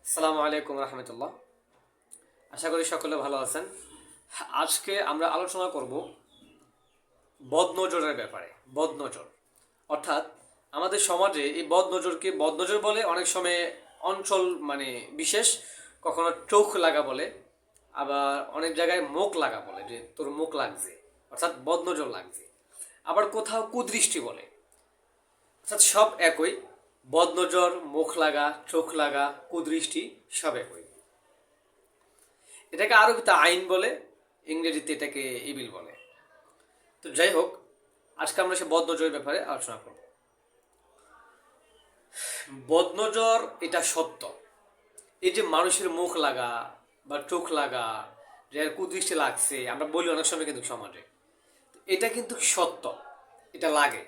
আসসালামু আলাইকুম রহমতুল্লাহ। আশা করি সকলে ভালো আছেন। আজকে আমরা আলোচনা করব বদনজরের ব্যাপারে। বদনজর অর্থাৎ আমাদের সমাজে এই বদনজরকে বদনজর বলে, অনেক সময় অঞ্চল বিশেষ, কখনো চোখ লাগা বলে, আবার অনেক জায়গায় মুখ লাগা বলে, যে তোর মুখ লাগছে, অর্থাৎ বদনজর লাগছে। আবার কোথাও কুদৃষ্টি বলে, অর্থাৎ সব একই। বদনজর, মুখ লাগা, চোখ লাগা, কুদৃষ্টি সব একই। এটাকে আরবিতে আইন বলে, ইংরেজিতে এটাকে ইবিল বলে। তো যাই হোক, আজকে আমরা সে বদনজরের ব্যাপারে আলোচনা করব। বদনজর এটা সত্য। এই যে মানুষের মুখ লাগা বা চোখ লাগা, যে কুদৃষ্টি লাগছে, আমরা বলি অনেক সময় কিন্তু সমাজে, এটা কিন্তু সত্য, এটা লাগে।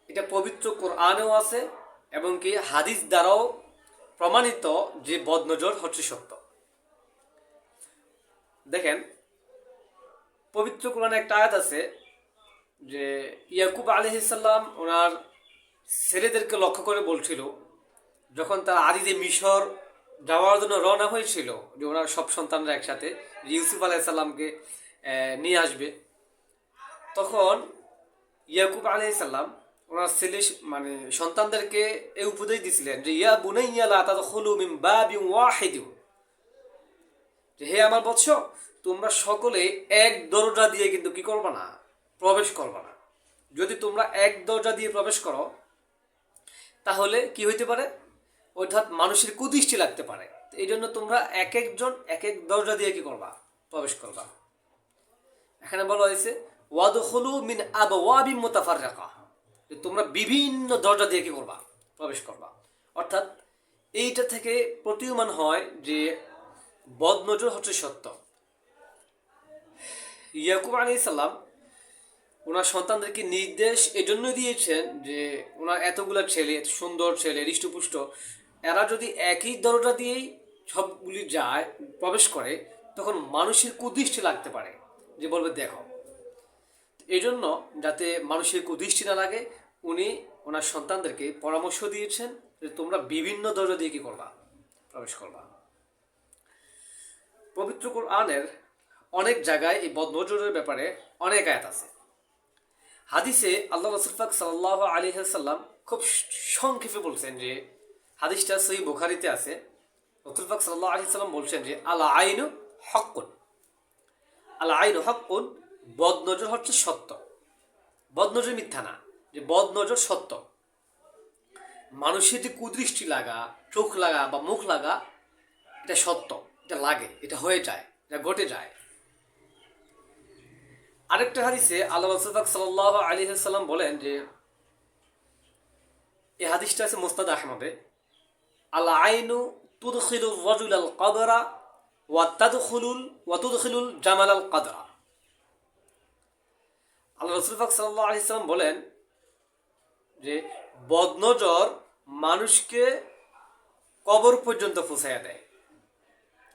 এটা পবিত্র কোরআনেও আছে এবং কি হাদিস দ্বারাও প্রমাণিত যে বদনজর হচ্ছে সত্য। দেখেন, পবিত্র কোরআনে একটা আয়াত আছে যে ইয়াকুব আলাইহিসসালাম ওনার ছেলেদেরকে লক্ষ্য করে বলছিল, যখন তার আদিতে মিশর যাওয়ার জন্য রওনা হয়েছিল, যে ওনার সব সন্তানরা একসাথে ইউসুফ আলাইসাল্লামকে নিয়ে আসবে, তখন ইয়াকুব আলাইসাল্লাম ওনার ছেলে সন্তানদেরকে এই উপদেশ দিছিলেন যে ইয়া বুনাইয়া লা তাদখুলু মিন বাবিন ওয়াহিদিন, যে হে আমার বৎস, তোমরা সকলে এক দরজা দিয়ে কিন্তু কি করবা না, প্রবেশ করবা না। যদি তোমরা এক দরজা দিয়ে প্রবেশ করো তাহলে কি হইতে পারে, অর্থাৎ মানুষের কুদৃষ্টি লাগতে পারে। এই জন্য তোমরা এক একজন এক এক দরজা দিয়ে কি করবা, প্রবেশ করবা। এখানে বলা হয়েছে ওয়াদখুলু মিন আবওয়াবিন মুতাফাররাকা, যে তোমরা বিভিন্ন দরজা দিয়ে কি করবা, প্রবেশ করবা। অর্থাৎ এইটা থেকে প্রতীয়মান হয় যে বদনজর হচ্ছে সত্য। ইয়াকুব আলাইহিস সালাম ওনার সন্তানদেরকে নির্দেশ এজন্যই দিয়েছেন যে ওনার এতগুলো ছেলে, এত সুন্দর ছেলে, হৃষ্টপুষ্ট, এরা যদি একই দরজা দিয়েই সবগুলি যায়, প্রবেশ করে, তখন মানুষের কুদৃষ্টি লাগতে পারে, যে বলবে দেখো। এই জন্য যাতে মানুষের কুদৃষ্টি না লাগে, উনি ওনার সন্তানদেরকে পরামর্শ দিয়েছেন যে তোমরা বিভিন্ন দরজা দিয়ে কি করবা, প্রবেশ করবা। পবিত্র কোরআনের অনেক জায়গায় এই বদনজরের ব্যাপারে অনেক আয়াত আছে। হাদিসে আল্লাহ রাসূল পাক সাল্লাল্লাহু আলাইহি ওয়াসাল্লাম খুব সংক্ষেপে বলছেন, যে হাদিসটা সহিহ বুখারীতে আছে। রাসূল পাক সাল্লাল্লাহু আলাইহি ওয়াসাল্লাম বলছেন যে আল আইনু হক্কুন, আল আইনু হক্কুন, বদনজর হচ্ছে সত্য। বদনজর মিথ্যা না, যে বদনজর সত্য। মানুষের যে কুদৃষ্টি লাগা, চোখ লাগা বা মুখ লাগা, এটা সত্য, এটা লাগে, এটা হয়ে যায়, এটা ঘটে যায়। আরেকটা হাদিসে আল্লাহ রাসূল পাক সাল্লাল্লাহু আলাইহি ওয়াসাল্লাম বলেন, যে এই হাদিসটা আছে মুসনাদ আহমদে, আল আইনু তুদখিলুর রাজুলাল কবরা ওয়া তুদখিলুল জামালাল কদরা। আল্লাহ রাসূল পাক সাল্লাল্লাহু আলাইহি ওয়াসাল্লাম বলেন যে বদনজর মানুষকে কবর পর্যন্ত পৌঁছায়া দেয়,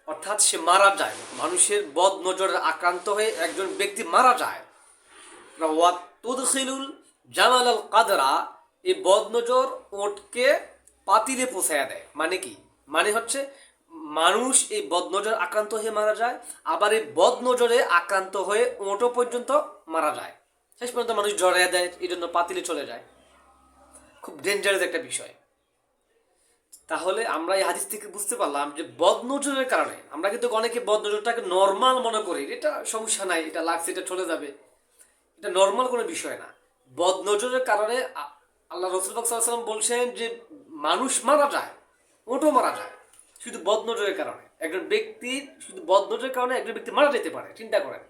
অর্থাৎ সে মারা যায়। মানুষের বদনজরের আক্রান্ত হয়ে একজন ব্যক্তি মারা যায়। ওয়া তুদখিলুল জামালাল কদরা, এই বদনজর ওটকে পাতিলে পৌঁছায়া দেয়। মানে কি, মানে হচ্ছে মানুষ এই বদনজর আক্রান্ত হয়ে মারা যায়, আবার এই বদনজরে আক্রান্ত হয়ে ওঁটো পর্যন্ত মারা যায়। শেষ পর্যন্ত মানুষ জড়াইয়া দেয়, এই জন্য পাতিলে চলে যায়। খুব ডেঞ্জারাস একটা বিষয়। তাহলে আমরা এই হাদিস থেকে বুঝতে পারলাম যে বদনজরের কারণে, আমরা কিন্তু অনেকে বদনজরটাকে নর্মাল মনে করি, এটা সমস্যা নাই, এটা লাগছে, এটা চলে যাবে, এটা নর্মাল কোনো বিষয় না। বদনজরের কারণে আল্লাহ রাসূল পাক সাল্লাল্লাহু আলাইহি ওয়াসাল্লাম বলছেন যে মানুষ মারা যায়, ওঁটো মারা যায়, শুধু বদনজরের কারণে। একজন ব্যক্তির শুধু বদনজরের কারণে একজন ব্যক্তি মারা যেতে পারে, চিন্তা করেন।